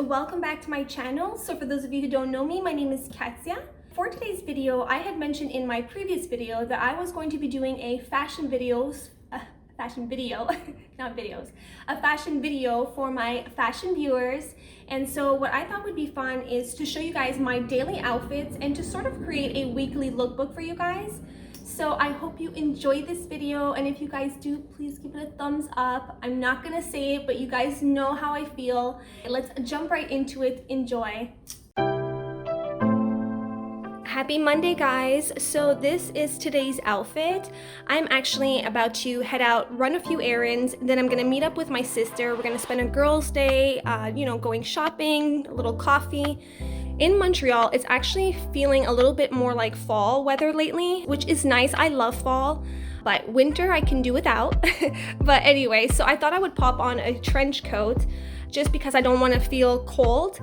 welcome back to my channel. So for those of you who don't know me, my name is Katya. For today's video, I had mentioned in my previous video that I was going to be doing a fashion video for my fashion viewers. And so what I thought would be fun is to show you guys my daily outfits and to sort of create a weekly lookbook for you guys. So I hope you enjoy this video, and if you guys do, please give it a thumbs up. I'm not gonna say it, but you guys know how I feel. Let's jump right into it. Enjoy. Happy Monday, guys. So this is today's outfit. I'm actually about to head out, run a few errands, then I'm gonna meet up with my sister. We're gonna spend a girls' day, going shopping, a little coffee. In Montreal, it's actually feeling a little bit more like fall weather lately, which is nice. I love fall, but winter I can do without. But anyway, so I thought I would pop on a trench coat just because I don't want to feel cold.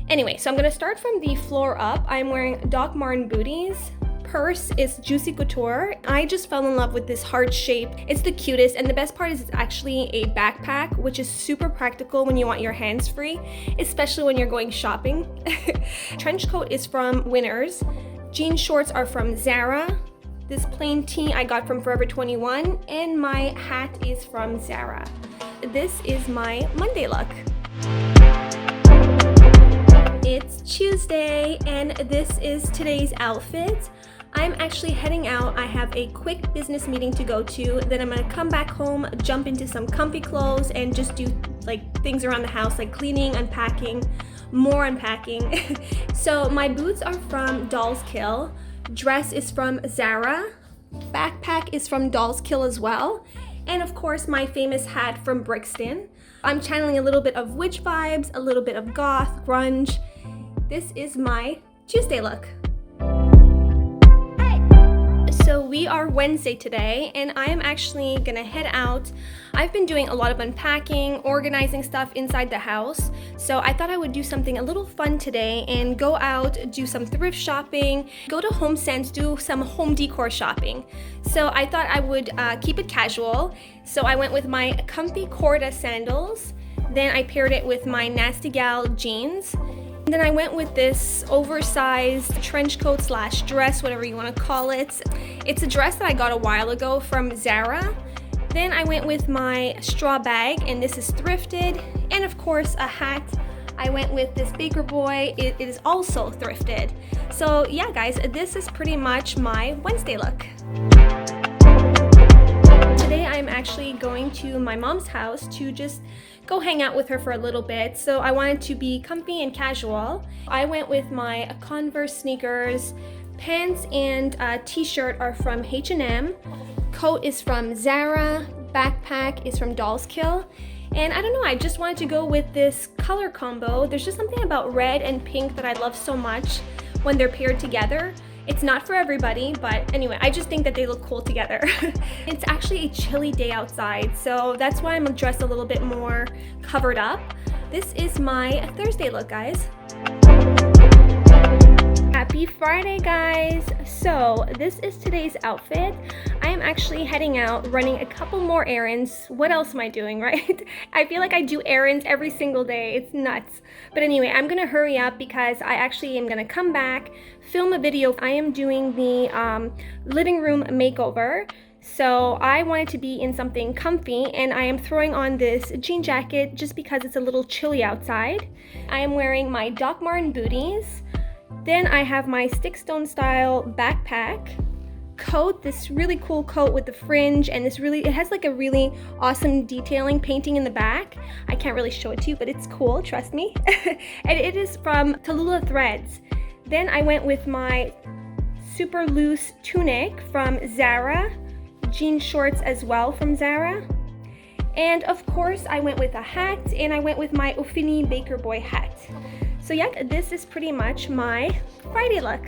Anyway, so I'm gonna start from the floor up. I'm wearing Doc Marten booties. Purse is Juicy Couture. I just fell in love with this heart shape. It's the cutest, and the best part is it's actually a backpack, which is super practical when you want your hands free, especially when you're going shopping. Trench coat is from Winners. Jean shorts are from Zara. This plain tee I got from Forever 21, and my hat is from Zara. This is my Monday look. It's Tuesday, and this is today's outfit. I'm actually heading out. I have a quick business meeting to go to. Then I'm gonna come back home, jump into some comfy clothes, and just do like things around the house, like cleaning, unpacking, more unpacking. So my boots are from Dolls Kill. Dress is from Zara. Backpack is from Dolls Kill as well. And of course, my famous hat from Brixton. I'm channeling a little bit of witch vibes, a little bit of goth, grunge. This is my Tuesday look. So we are Wednesday today, and I am actually gonna head out. I've been doing a lot of unpacking, organizing stuff inside the house. So I thought I would do something a little fun today and go out, do some thrift shopping, go to Home Sense, do some home decor shopping. So I thought I would keep it casual. So I went with my comfy Corda sandals. Then I paired it with my Nasty Gal jeans. And then I went with this oversized trench coat slash dress, whatever you want to call it. It's a dress that I got a while ago from Zara. Then I went with my straw bag, and this is Thrifted. And of course, a hat. I went with this Baker Boy. It is also Thrifted. So yeah, guys, this is pretty much my Wednesday look. Today I'm actually going to my mom's house to just go hang out with her for a little bit. So I wanted to be comfy and casual. I went with my Converse sneakers. Pants and t-shirt are from H&M. Coat is from Zara. Backpack is from Dolls Kill. And I don't know, I just wanted to go with this color combo. There's just something about red and pink that I love so much when they're paired together. It's not for everybody, but anyway, I just think that they look cool together. It's actually a chilly day outside, so that's why I'm dressed a little bit more covered up. This is my Thursday look, guys. Happy Friday, guys. So this is today's outfit. I am actually heading out, running a couple more errands. What else am I doing, right? I feel like I do errands every single day. It's nuts. But anyway, I'm gonna hurry up because I actually am gonna come back, film a video. I am doing the living room makeover. So I wanted to be in something comfy, and I am throwing on this jean jacket just because it's a little chilly outside. I am wearing my Doc Marten booties. Then I have my stick-stone style backpack, coat, this really cool coat with the fringe, and it has like a really awesome detailing painting in the back. I can't really show it to you, but it's cool, trust me. And it is from Tallulah threads. Then I went with my super loose tunic from Zara, jean shorts as well from Zara. And of course I went with a hat, and I went with my Ophelie Baker Boy hat. So yeah, this is pretty much my Friday look.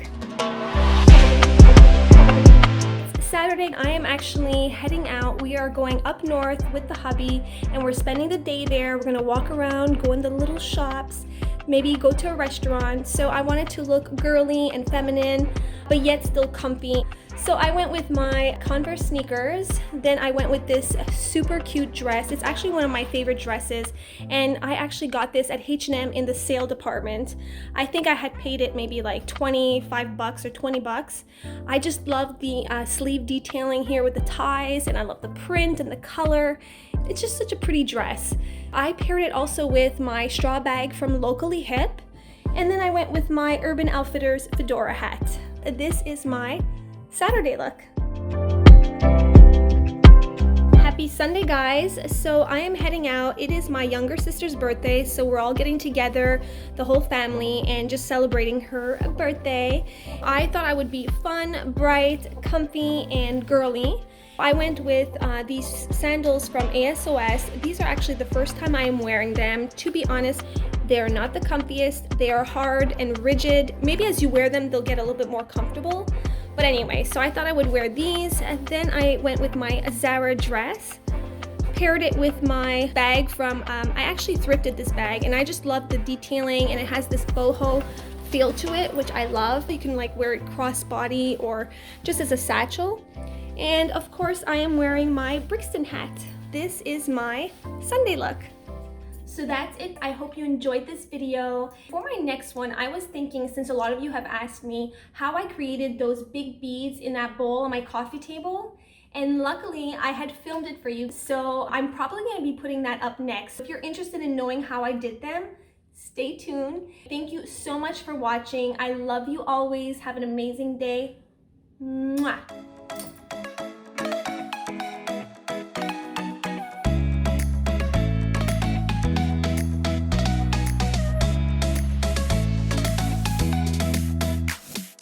Saturday, I am actually heading out. We are going up north with the hubby, and we're spending the day there. We're gonna walk around, go in the little shops, maybe go to a restaurant. So I wanted to look girly and feminine, but yet still comfy. So I went with my Converse sneakers, then I went with this super cute dress. It's actually one of my favorite dresses, and I actually got this at H&M in the sale department. I think I had paid it maybe like 25 bucks or 20 bucks. I just love the sleeve detailing here with the ties, and I love the print and the color. It's just such a pretty dress. I paired it also with my straw bag from Locallyhip, and then I went with my Urban Outfitters fedora hat. This is my Saturday look. Happy Sunday, guys. So I am heading out. It is my younger sister's birthday, so we're all getting together, the whole family, and just celebrating her birthday. I thought I would be fun, bright, comfy, and girly. I went with these sandals from ASOS. These are actually the first time I am wearing them. To be honest, they are not the comfiest. They are hard and rigid. Maybe as you wear them, they'll get a little bit more comfortable. But anyway, so I thought I would wear these, and then I went with my Zara dress, paired it with my bag from, I actually thrifted this bag, and I just love the detailing, and it has this boho feel to it, which I love. You can like wear it crossbody or just as a satchel. And of course, I am wearing my Brixton hat. This is my Sunday look. So that's it. I hope you enjoyed this video. For my next one, I was thinking, since a lot of you have asked me how I created those big beads in that bowl on my coffee table, and luckily I had filmed it for you, so I'm probably going to be putting that up next. If you're interested in knowing how I did them, stay tuned. Thank you so much for watching. I love you always. Have an amazing day. Mwah.